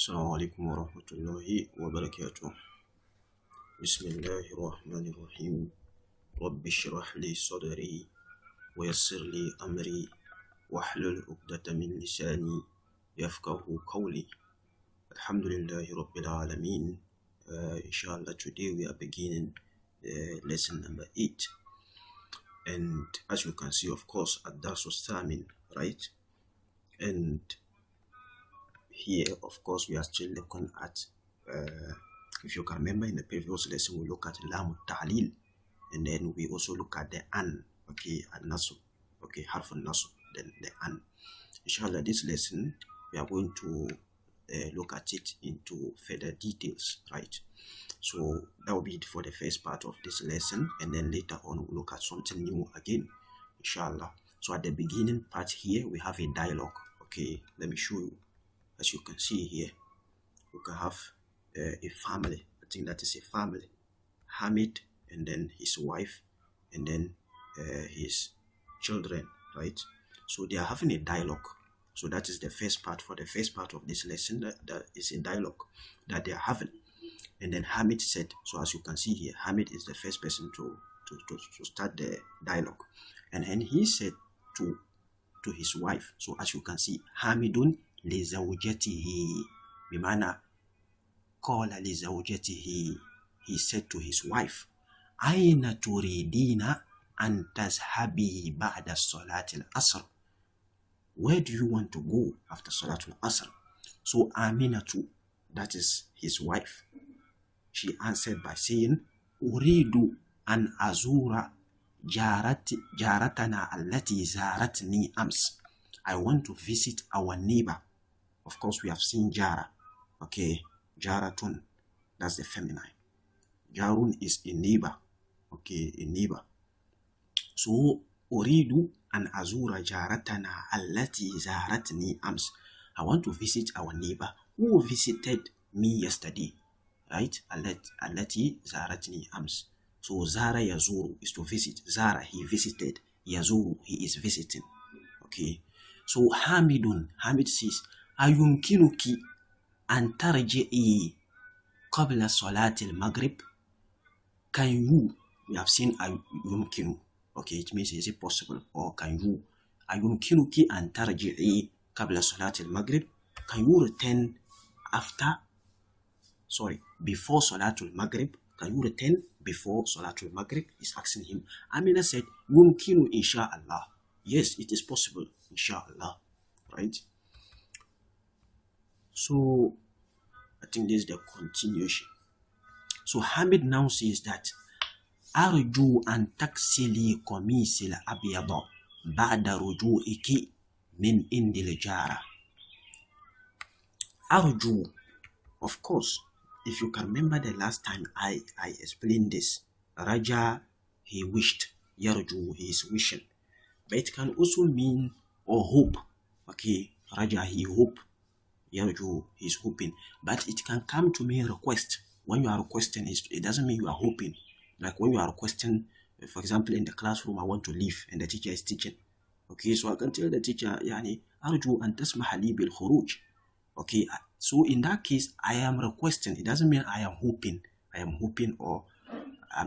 السلام عليكم ورحمة الله وبركاته. بسم الله الرحمن الرحيم. رب اشرح لي صدري ويسر لي أمري واحلل عقدة من لساني يفقه قولي. الحمد لله رب العالمين. Inshallah, today we are beginning lesson number 8, and as you can see, of course, ad-dars was-thamin, right? And here, of course, we are still looking at, if you can remember in the previous lesson, we look at lam al-ta'lil, and then we also look at the an, okay, al-nasb, okay, harf al-nasb, then the an. Inshallah, this lesson, we are going to look at it into further details, right? So that will be it for the first part of this lesson, and then later on we'll look at something new again, inshallah. So at the beginning part here, we have a dialogue. Okay, let me show you. As you can see here, we can have a family. I think that is a family. Hamid, and then his wife, and then his children, right? So they are having a dialogue. So that is the first part. For the first part of this lesson, that is a dialogue that they are having. And then Hamid said, so as you can see here, Hamid is the first person to start the dialogue. And then he said to his wife, so as you can see, Hamidun li zawjatihi, bimana qala li zawjatihi, he said to his wife, Aina turidina an tazhabi ba'da salatil asr, where do you want to go after salatul asr? So Aminatu, that is his wife, she answered by saying, Uridu an azura jaratana allati zaratni ams, I want to visit our neighbor. Of course, we have seen jara. Okay, jaratun, that's the feminine. Jarun is a neighbor. Okay, a neighbor. So, uridu an azura jaratana allati zaratni ams, I want to visit our neighbor who visited me yesterday. Right? Allati zaratni ams. So, zara yazuru is to visit. Zara, he visited. Yazuru, he is visiting. Okay. So Hamid says, Ayumkinuki an tarji'i qabla salatil maghrib. Can you, we have seen ayumkinu. Okay, it means is it possible, or can you, Ayumkinuki an tarji'i qabla salatil maghrib. Can you return before salatul maghrib? Can you return before salatul maghrib? He's asking him. Amina said, Yumkinu insha'Allah. Yes, it is possible, inshallah, right? So, I think this is the continuation. So, Hamid now says that, Arju an taksili komisil abiyaba ba'da ruju'iki min indil jara. Arju, of course, if you can remember the last time I explained this, Raja, he wished, Yarju, he is wishing. But it can also mean or hope. Okay, Raja, he hope. Yarju, he is hoping. But it can come to mean request. When you are requesting, it doesn't mean you are hoping. Like when you are requesting, for example, in the classroom, I want to leave and the teacher is teaching. Okay, so I can tell the teacher, Yani, Arju an tasmaha li bil khuruj. Okay, so in that case, I am requesting. It doesn't mean I am hoping. I am hoping, or I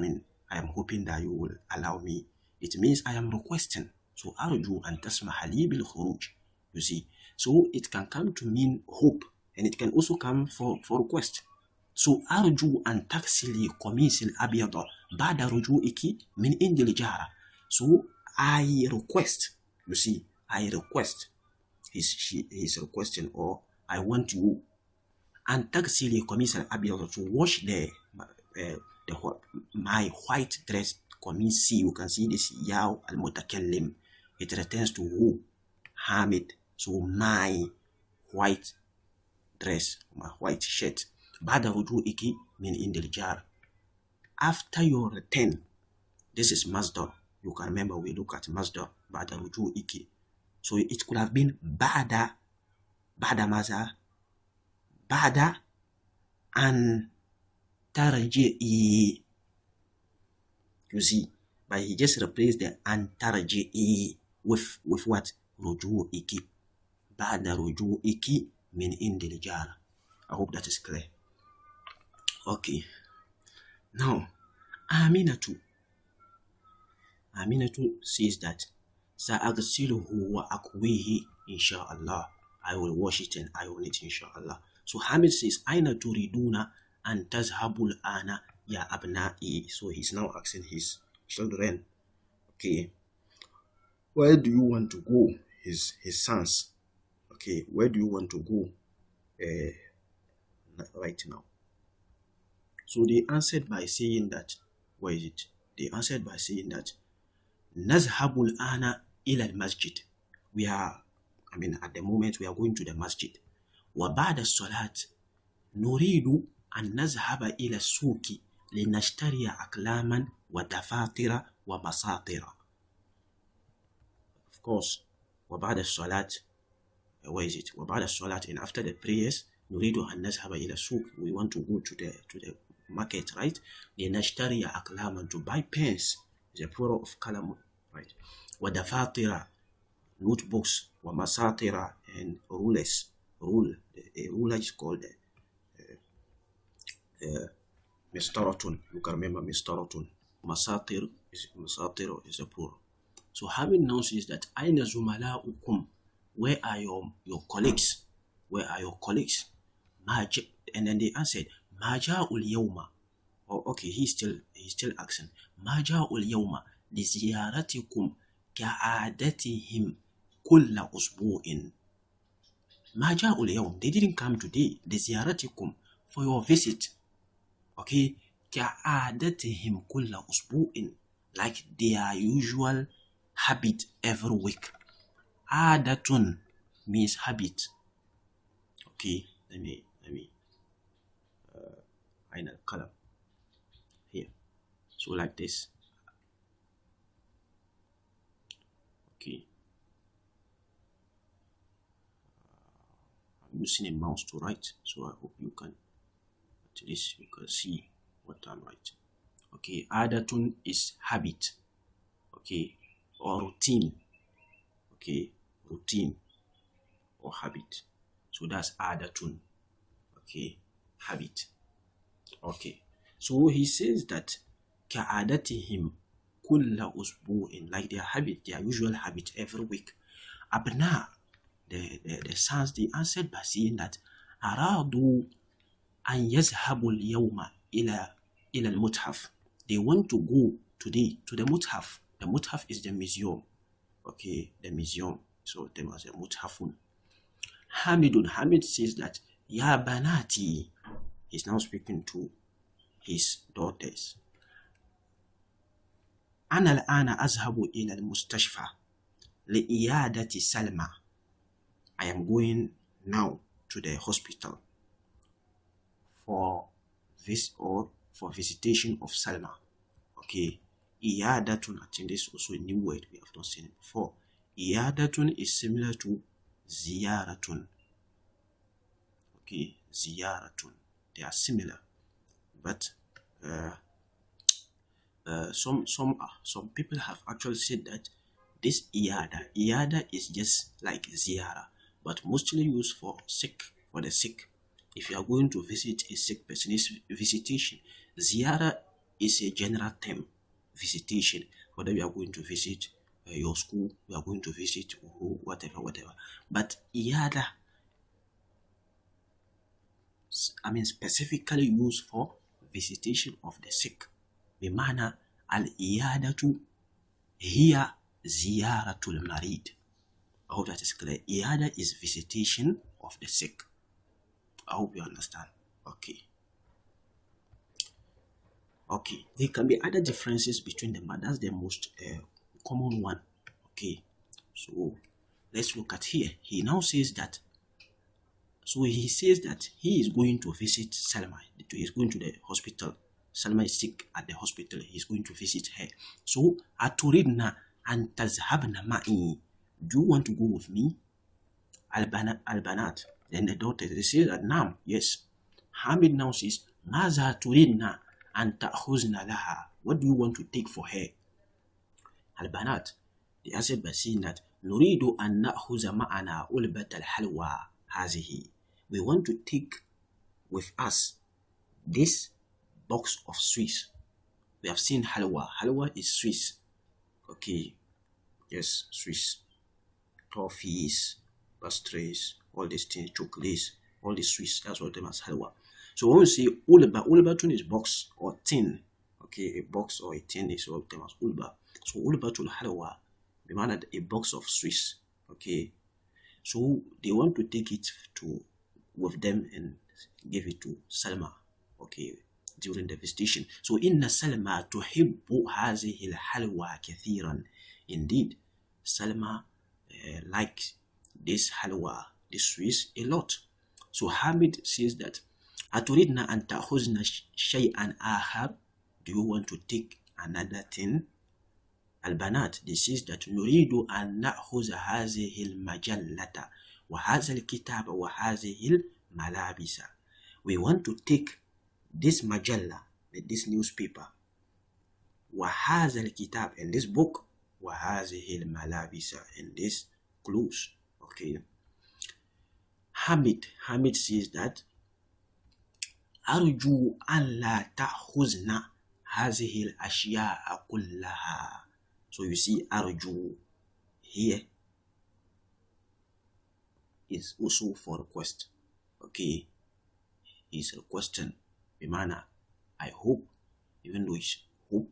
am hoping that you will allow me. It means I am requesting. So arju an tasmaha li bil khuruj. You see, so it can come to mean hope, and it can also come for request. So arju an taksili komisil abiyada ba'da ruju'iki min indil jara. So I request. You see, I request. He's requesting, or I want you and taksili komisil abiyada, to wash my white dress. Komisi, you can see this yaw al-mutakallim. It returns to who? Hamid. So my white dress, my white shirt. Ba'da ruju'iki min indil jar. After your return, this is masdar. You can remember we look at masdar. Ba'da ruju'iki. So it could have been ba'da maza. Ba'da an tarji'i. You see, but he just replaced the an tarji'i with what? Ruju'iki. Ba'da ruju'iki min indil jar. I hope that is clear. Okay. Now, Aminatu says that Sa'agsiluhu wa akwihi insha'Allah. I will wash it and iron it insha'Allah. So Hamid says, Aina turiduna an tazhabul ana ya abna'i. So he's now asking his children, okay, where do you want to go? His sons. Okay, where do you want to go right now? So they answered by saying that, where is it? They answered by saying that, Nazhabul ana ila al-masjid. At the moment we are going to the masjid. Wa ba'da salat nuridu an nazhaba ila suki linashtariya aklaman wa dafatira wa masatira. Of course, wa ba'da salat, where is it? Wa ba'da salat, and after the prayers, nuridu an nazhaba ila suki. We want to go to the market, right? Linashtariya aklaman, to buy pens. Is a plural of kalam, right? Wa dafatira, notebooks, wa masatira, and rulers. A ruler is called mistaratun. You can remember mistaratun. Masatir is a plural. So Hamid now says that Aina zumala'ukum, where are your colleagues? Where are your colleagues? And then they answered, Maja'ul yawma. Oh, okay, he's still asking. Maja'ul yawma li ziyaratikum ka'adatihim kulla usbu'in. Maja'ul yawm, they didn't come today. Li ziyaratikum, for your visit. Okay, ka'adatihim kulla usbu'in, like their usual habit every week. Adatun means habit. Okay, let me find a color here. So like this. Okay. I'm using a mouse to write, so I hope you can, at least you can see what I'm writing. Okay, adatun is habit. Okay, or routine. Okay, routine or habit. So that's adatun. Okay, habit. Okay, so he says that ka'adatihim kulla usbu'in, like their habit, their usual habit every week. Abna, the sons, they answered by saying that aradu an yazhabu al-yawma ila al-muthaf. They want to go today to the muthaf. The muthaf is the museum. Okay, the museum. So there was a muthafun. Hamid says that ya banati. He's now speaking to his daughters. Ana al-ana azhabu ila al-mustashfa li'iyadati Salma. I am going now to the hospital for visitation of Salma. Okay, iyadatun, I think this is also a new word, we have not seen it before. Iyadatun is similar to ziyaratun. Okay, ziyaratun, they are similar, but some people have actually said that this iyada is just like ziyara, but mostly used for the sick. If you are going to visit a sick person, it's visitation. Ziyara is a general term, visitation. Whether you are going to visit your school, you are going to visit whatever. But iyada, specifically used for visitation of the sick. Bimana al-iyadatu hiya ziyaratul marid. I hope that is clear. Iyada is visitation of the sick. I hope you understand. Okay. There can be other differences between them, but that's the most common one. Okay. So let's look at here. He now says that. So he says that he is going to visit Salma. He is going to the hospital. Salma is sick at the hospital. He is going to visit her. So aturidna an tazhabna ma'i. Do you want to go with me? Al-banat. Then the daughter, they say that nam, yes. Hamid now says, Maza turidna an ta'khuzna laha. What do you want to take for her? Al-banat, they answered by saying that nuridu an na'khuza ma'ana ulbat al-halwa hazihi. We want to take with us this box of sweets. We have seen halwa. Halwa is sweets. Okay, yes, sweets, toffees, pastries, all these things, chocolates, all these sweets. That's what them as halwa. So when we say ulba, ulbatun is box or tin. Okay, a box or a tin is what them as ulba. So ulbatul halwa, we mean a box of sweets. Okay, so they want to take it to with them and give it to Salma. Okay, during the visitation. So inna Salma tuhibbu hazihi al-halwa kathiran. Indeed, Salma likes this halwa, this sweets, a lot. So Hamid says that Aturidna an ta'khuzna shay'an akhar. Do you want to take another thing? Al-Banat, this is that nuridu an na'khuz hazihi al-majallata wa hadha al-kitab wa hazihi al-malabisa. We want to take this majalla, this newspaper, wa hadha al-kitab, and this book, wa hazihi al-malabisa, and this clothes. Okay. Hamid says that arju an la ta'khuzna hazihi al-ashya'a kullaha. So you see, arju here is also for request. Okay, is requesting. Bimana, I hope, even though it's hope,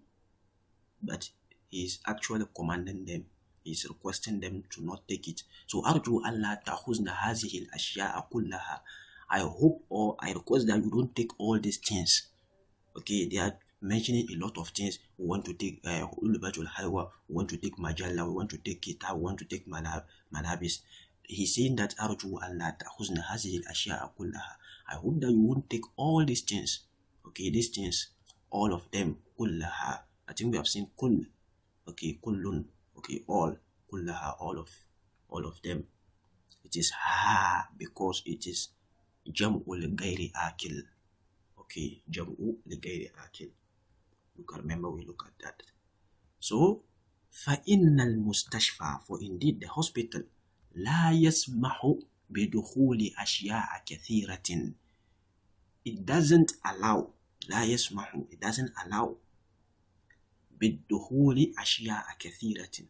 but he is actually commanding them. He is requesting them to not take it. So arju Allah ta'khuzna hazihi al-ashya'a kullaha. I hope or I request that you don't take all these things. Okay, they are mentioning a lot of things. We want to take ulubatul halwa, we want to take majalla, we want to take kitab, we want to take malabis. He's saying that arju Allah ta'khuzna hazihi al-ashya'a kullaha. I hope that you won't take all these things. Okay, these things, all of them, kullaha. I think we have seen kull. Okay, kullun. Okay, all, kullaha, all of them. It is ha because it is jam'u li akil. Okay, jam'u li akil. You can remember, we look at that. So, فَإِنَّ الْمُسْتَشْفَى, for indeed the hospital, لَا يَسْمَحُ بِدُخُولِ أَشْيَاءَ كَثِيرَةٍ. It doesn't allow, لَا يَسْمَحُ, it doesn't allow بِدُخُولِ أَشْيَاءَ كَثِيرَةٍ,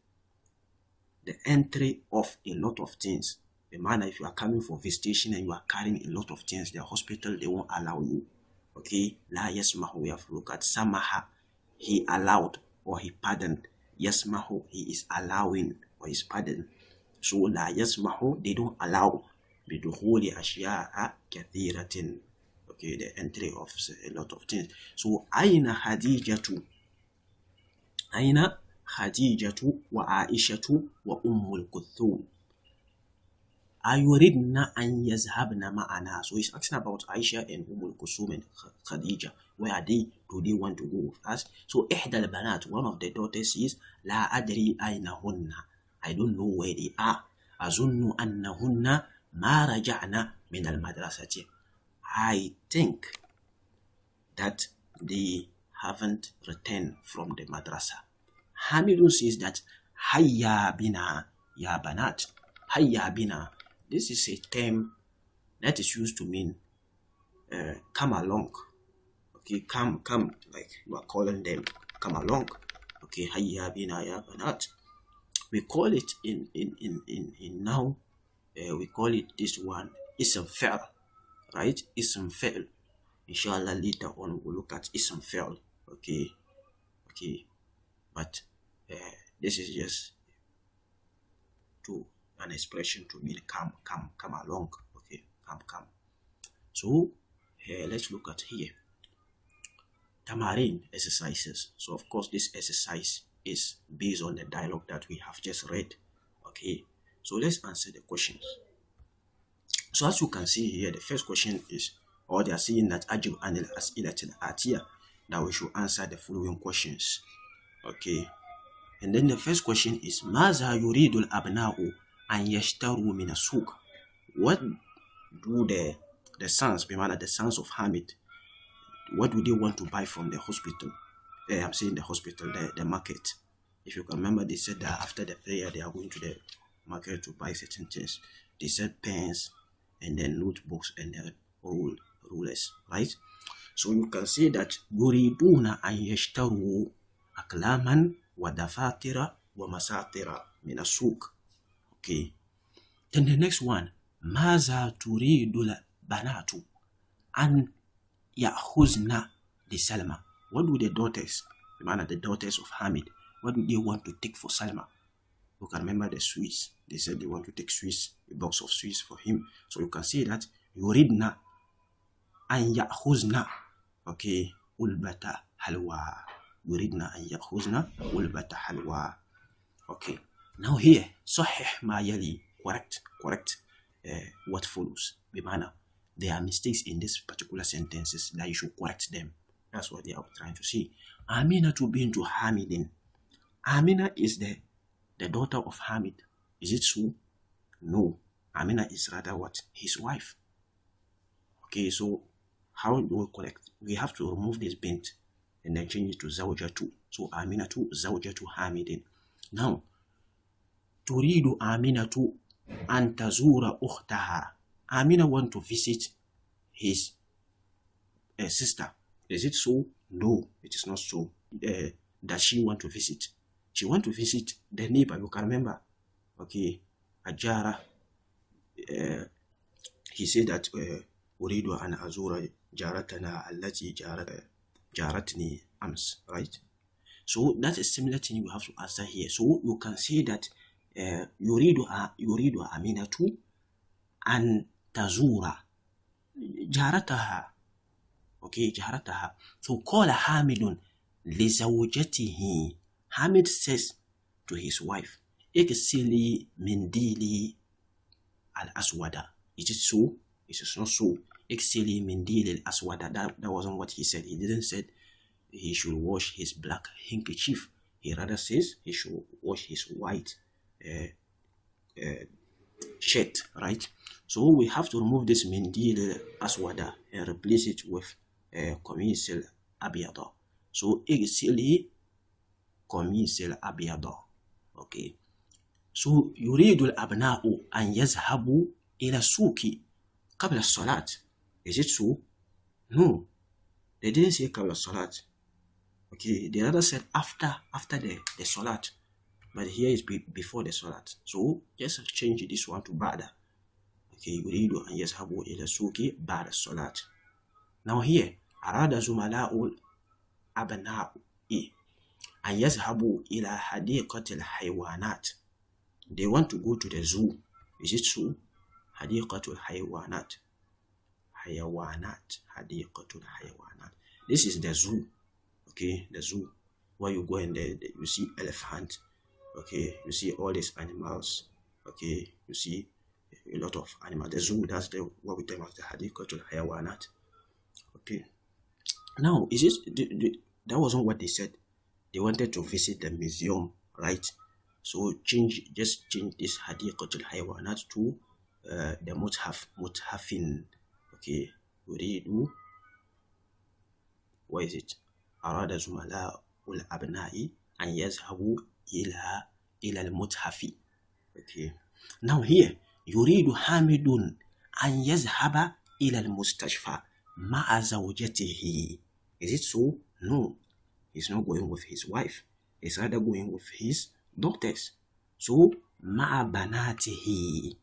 the entry of a lot of things. The man, if you are coming for visitation and you are carrying a lot of things, the hospital, they won't allow you. Okay, la yasmahu, we have to look at samaha, he allowed or he pardoned. Yasmahu, he is allowing or is pardoned. So la yasmahu, they don't allow bidukhuli ashya'a kathiratin. Okay, the entry of a lot of things. So aina Khadijatu wa Aishatu wa Ummul Kulthum ayuridna an yazhabna ma'ana. So he's asking about Aisha and Ummul Kulthum and Khadija. Where are they? Do they want to go with us? So ihda al-banat, one of the daughters, is la adri ayna hunna. I don't know where they are. Azunnu annahunna ma raja'na min al-madrasati. I think that they haven't returned from the madrasa. Hamidun says that hayya bina ya banat. Hayya bina. This is a term that is used to mean come along. Okay, come, like you are calling them, come along. Okay, hayya bina ya banat. We call it in now, we call it this one ism fi'l, right? Ism fi'l. Inshallah later on we'll look at ism fi'l. Okay, but this is just an expression to mean come along. Okay, come. So let's look at here tamarin exercises. So of course this exercise is based on the dialogue that we have just read. Okay, so let's answer the questions. So as you can see here, the first question is, or they are saying that ajib anil as'ilatil atiya, that we should answer the following questions. Okay, and then the first question is maza yuridul abna'u an yashtaru min as-suq. What do the sons, the sons of Hamid, what do they want to buy from the hospital? I'm saying the hospital, the market. If you can remember, they said that after the prayer they are going to the market to buy certain things. They said pens and then notebooks and then rulers, right? So you can say that يريدون أن يشتروا أقلاما ودفاتر ومساطر من السوق. Okay. Then the next one, ماذا تريد البنات أن يأخذن لسلمى? What do the daughters, the daughters of Hamid, what do they want to take for Salma? You can remember the sweets. They said they want to take sweets, a box of sweets for him. So you can say that yuridna an ya'khuzna, okay, ulbata halwa. Yuridna an ya'khuzna ulbata halwa. Okay. Now here, sahih ma yali, correct what follows. Bimana, there are mistakes in these particular sentences that you should correct them. That's what they are trying to say. Amina to be into Hamidin. Amina is the daughter of Hamid. Is it so? No. Amina is rather what? His wife. Okay, so how do we correct? We have to remove this bint and then change it to zawjatu. So Amina to zawjatu Hamidin. Now, turidu Amina to an tazura ukhtaha. Amina want to visit his sister. Is it so? No, it is not so. Does she want to visit? She want to visit the neighbor. You can remember. Okay, Ajara. He said that Uridu an azura jaratana allati jaratni ams. Right. So that is similar thing you have to answer here. So you can say that Yuridu Aminatu an tazura jarataha. Okay, jarataha. So call Hamidun lizawjatihi. Hamid says to his wife, Iksili mindili al-aswada. Is it so? It is not so. Iksili mindili al-aswada. That wasn't what he said. He didn't say he should wash his black handkerchief. He rather says he should wash his white shirt, right? So we have to remove this mindil aswada and replace it with komisil abiyada. So iksili komisil abiyada. Okay. So يريد الأبناء أن يذهبوا إلى السوق قبل الصلاة. Is it so? No. They didn't say قبل الصلاة. Okay. They rather said after the salat. But here is before the salat. So just change this one to ba'da. Okay. يريد أن يذهبوا إلى السوق بعد الصلاة. Now here أراد زملاء الأبناء أن يذهبوا إلى حديقة الحيوانات. They want to go to the zoo. Is it so? حديقة الحيوانات. حديقة الحيوانات. This is the zoo. Okay, the zoo where you go and you see elephant. Okay, you see all these animals. Okay, you see a lot of animals. The zoo, that's what we term as the حديقة الحيوانات. Okay. Now, is it that wasn't what they said. They wanted to visit the museum, right? So just change this Hadiqatul Haywanat to the Muthafin. Okay, Yuridu. What is it? Arada Zumala ul Abnai and Yazhabu ila al-Muthafi. Okay. Now here, Yuridu Hamidun and Yazhaba ila al-Mustashfa ma'a zawjatihi. Is it so? No. He's not going with his wife. He's rather going with his daughters. So, ma'a banatihi.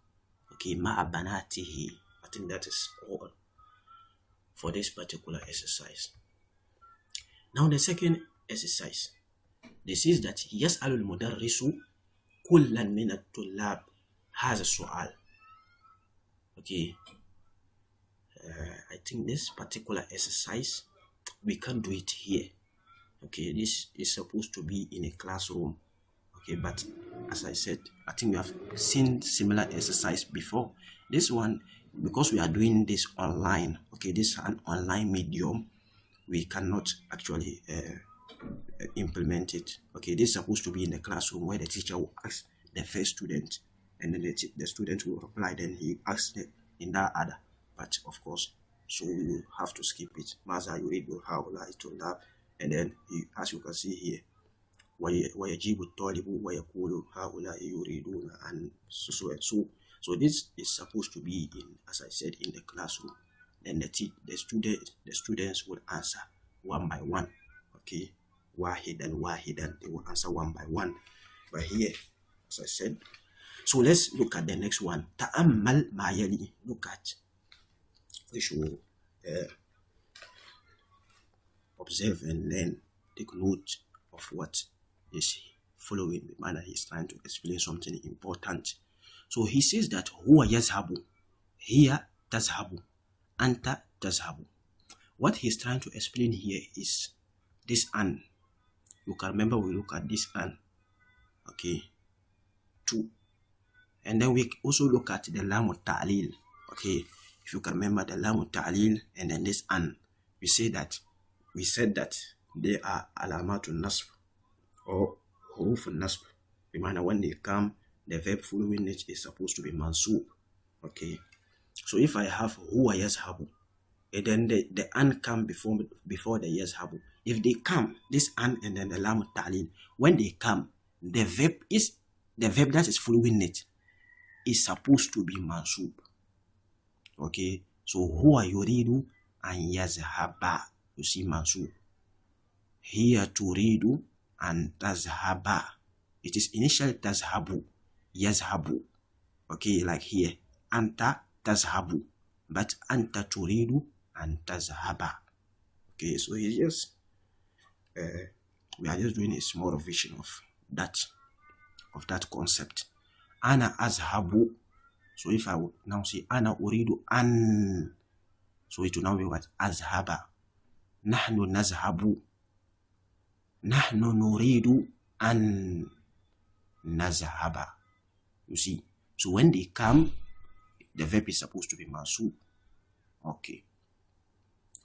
Okay, ma'a banatihi. I think that is all for this particular exercise. Now, the second exercise. This is that يسأل المدرس كلا من الطلاب هذا السؤال. Okay. I think this particular exercise, we can't do it here. Okay, this is supposed to be in a classroom. Okay, but as I said, I think we have seen similar exercise before. This one, because we are doing this online, okay, this is an online medium, we cannot actually implement it. Okay, this is supposed to be in the classroom where the teacher will ask the first student, and then the student will reply, then he asks in that order. But of course, so you have to skip it. Maza yuridu haulai tulab. And then, as you can see here, وَيَجِيبُ الطَّالِبُ وَيَقُولُ هَؤُلَاءِ يُرِيدُونَ and so. So this is supposed to be in, as I said, in the classroom. then the students will answer one by one. Okay, wahidan, they will answer one by one. But here, as I said, so let's look at the next one. Ta'ammal ma yali. Look at. We should observe and then take note of what is following. The manner he's trying to explain something important. So he says that huwa yazhabu, hiya tazhabu, anta tazhabu. What he's trying to explain here is this an. You can remember we look at this an. Okay, 2. And then we also look at the lam ta'lil. Okay, if you can remember the lam ta'lil and then this an, we said that they are alamatun nasb or huruf nasb. The manner when they come, the verb following it is supposed to be mansub. Okay, so if I have huwa yazhabu, and then the an come before the yazhabu. If they come, this an and then the lam ta'lil, when they come, the verb that is following it is supposed to be mansub. Okay, so huwa yuridu an yazhaba, you see mansub. Hiya turidu an tazhaba, it is initial tazhabu, yazhabu. Okay, like here, anta tazhabu, but anta turidu an tazhaba. Okay, so it's just we are just doing a small revision of that concept. Ana azhabu. So if I would now say ana uridu an, so it will now be what? Azhaba. Nahnu nazhabu. Nahnu nuridu an nazhaba. You see? So when they come, the verb is supposed to be mansub. Okay.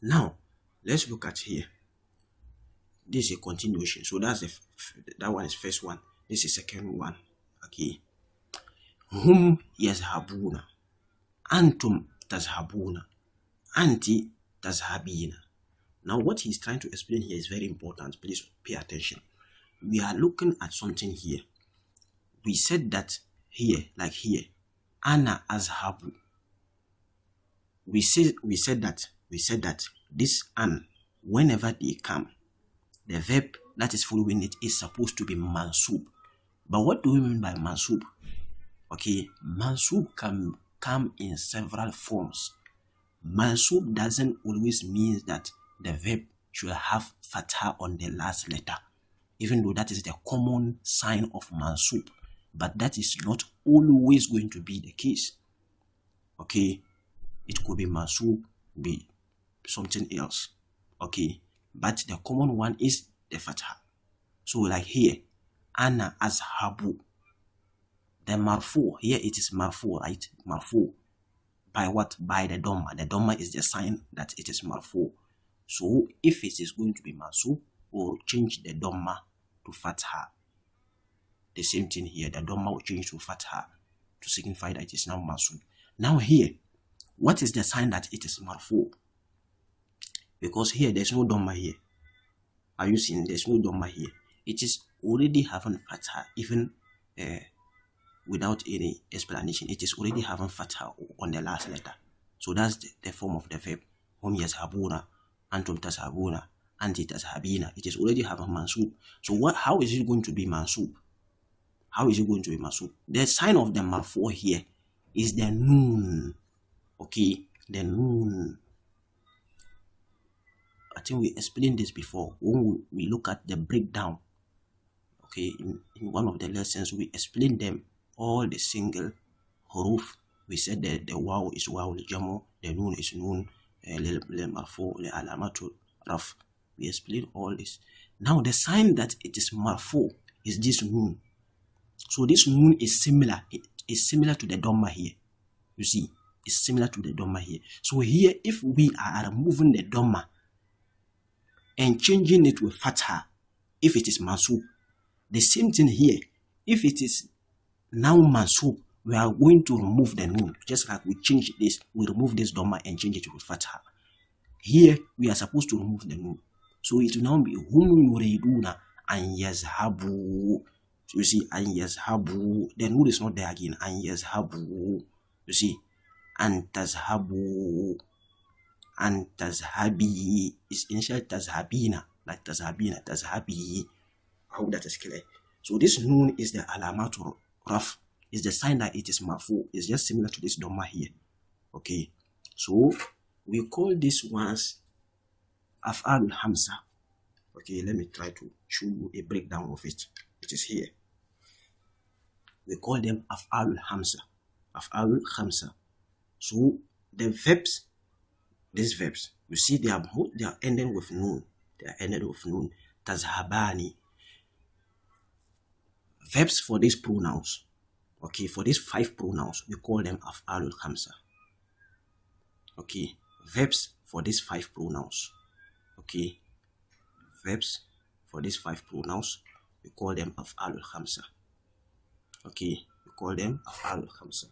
Now, let's look at here. This is a continuation. So that's that one is first one. This is second one. Okay. Hum yazhabuna. Antum tazhabuna. Anti tazhabina. Now what he's trying to explain here is very important. Please pay attention. We are looking at something here. We said that here, like here, ana azhabu. We said that this an, whenever they come, the verb that is following it is supposed to be mansub. But what do we mean by mansub? Okay, mansub can come in several forms. Mansub doesn't always mean that the verb should have fatha on the last letter, even though that is the common sign of mansub. But that is not always going to be the case. Okay, it could be mansub, be something else. Okay, but the common one is the fatha. So like here, ana azhabu. The marfu, here it is marfu, right? Marfu. By what? By the dhamma. The dhamma is the sign that it is marfu. So if it is going to be mansub, we'll change the dhamma to fatha. The same thing here, the dhamma will change to fatha to signify that it is now mansub. Now here, what is the sign that it is marfu? Because here there's no dhamma here. Are you seeing? There's no dhamma here. It is already having fatha, even without any explanation. It is already having fatha on the last letter. So that's the form of the verb. Hum yazhabuna, antum tazhabuna, anti tazhabina. It is already having mansub. So how is it going to be mansub? How is it going to be mansub? The sign of the marfu here is the noon. Okay, the noon. I think we explained this before when we look at the breakdown. Okay, in one of the lessons we explained them, all the single huruf. We said that the waw is waw al-jamu, the noon is noon, marfu, alamatu raf. We explained all this. Now the sign that it is marfu is this noon. So this noon is similar. It is similar to the dhamma here. You see, it's similar to the dhamma here. So here, if we are removing the dhamma and changing it with fatha, if it is mansub, the same thing here. If it is now mansub, we are going to remove the noon. Just like we change this, we remove this dhamma and change it with fatha. Here, we are supposed to remove the noon. So it will now be hum yuriduna an yazhabu. You see, an yazhabu. The noon is not there again. An yazhabu. You see, an tazhabu. and tazhabi is initial tazhabina, like tazhabina, tazhabi. I hope that is clear. So this noon is the alamatul raf, is the sign that it is marfu. It's just similar to this dhamma here. Okay, so we call this ones af'alul hamsa. Okay, let me try to show you a breakdown of it. It is here. We call them af'alul hamsa. Af'alul hamsa. So the verbs, these verbs, you see they are ending with noon. They are ended with noon. Tazhabani. Verbs for these pronouns. Okay, for these 5 pronouns, we call them af'alul hamsa. Okay, verbs for these 5 pronouns. Okay, verbs for these 5 pronouns, we call them af'alul hamsa. Okay, we call them af'alul hamsa.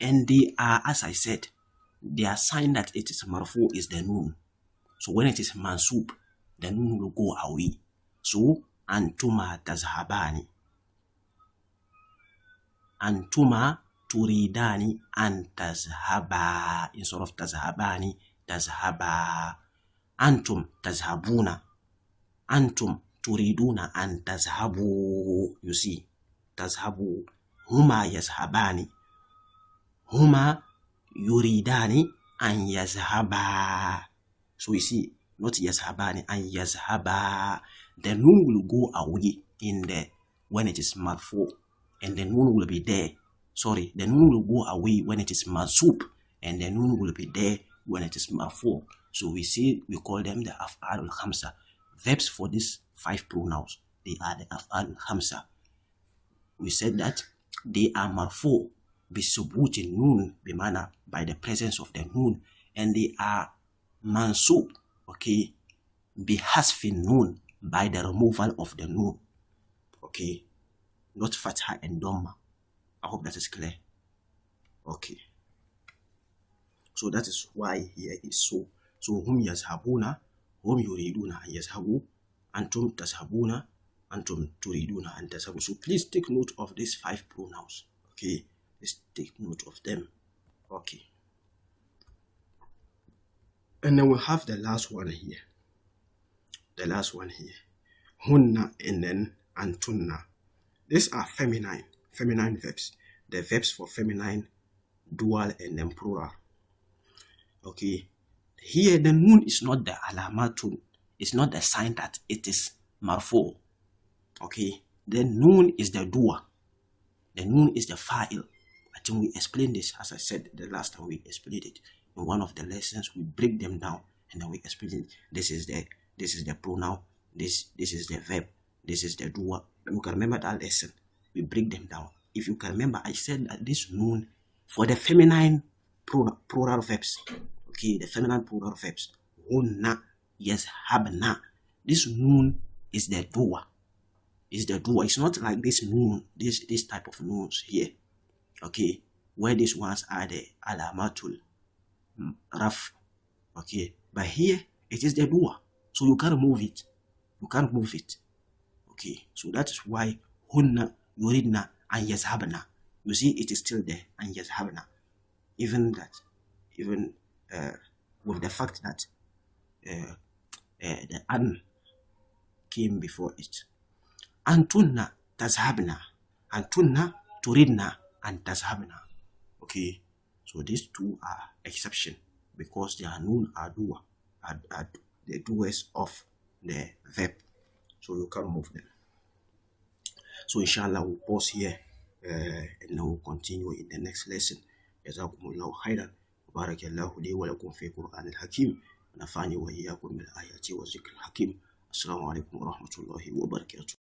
And they are, as I said, their sign that it is marfu is the noon. So when it is mansub, the noon will go away. So antuma tazhabani, antuma turidani an tazhaba, instead of tazhabani, tazhaba. Antum tazhabuna, antum turiduna an tazhabu. You see, tazhabu. Huma yazhabani, huma yuridani an yazhaba. So you see, not yazhabani, an yazhaba. The noon will go away in the when it is marfu, and the noon will be there. Sorry, the noon will go away when it is mansub, and the noon will be there when it is marfu. So we call them the af'alul khamsa. Verbs for these 5 pronouns, they are the af'alul khamsa. We said that they are marfu bisubuti noon, bimana, by the presence of the noon, and they are mansub, okay, bihasfin noon, by the removal of the noon. Okay, not fatha and dhamma. I hope that is clear. Okay, so that is why here is so. So hum yazhabuna, hum yuriduna an yazhabu, antum tazhabuna, antum turiduna an tazhabu. So please take note of these 5 pronouns. Okay, let's take note of them. Okay, and then we have the last one here. The last one here, hunna and then antunna. These are feminine verbs. The verbs for feminine, dual, and then plural. Okay, here the noon is not the alamatun. It's not the sign that it is marfu. Okay, the noon is the dua. The noon is the fa'il. I think we explained this, as I said the last time we explained it in one of the lessons. We break them down and then we explain it. This is the pronoun. This is the verb. This is the dua. You can remember that lesson. We break them down. If you can remember, I said that this noon for the feminine plural verbs. Okay, the feminine plural verbs. Hunna, yazhabna. This noon is the dua. Is the dua. It's not like this noon, this type of noons here. Okay, where these ones are the alamatul raf. Okay, but here it is the dua. So you can't move it. You can't move it. Okay, so that is why hunna, yuridna, and yazhabna. You see, it is still there, and yazhabna. Even with the fact that the an came before it. Antunna tazhabna, antunna turidna, and tazhabna. Okay, so these 2 are exception because they are known are dua, are the doers of the verb. So you can't move them. So inshallah we'll pause here and then we'll continue in the next lesson. Jazakum Allahu Khairan. بارك الله لي ولكم في القرآن الحكيم ونفعني وإياكم بالآيات والذكر الحكيم. السلام عليكم ورحمة الله وبركاته.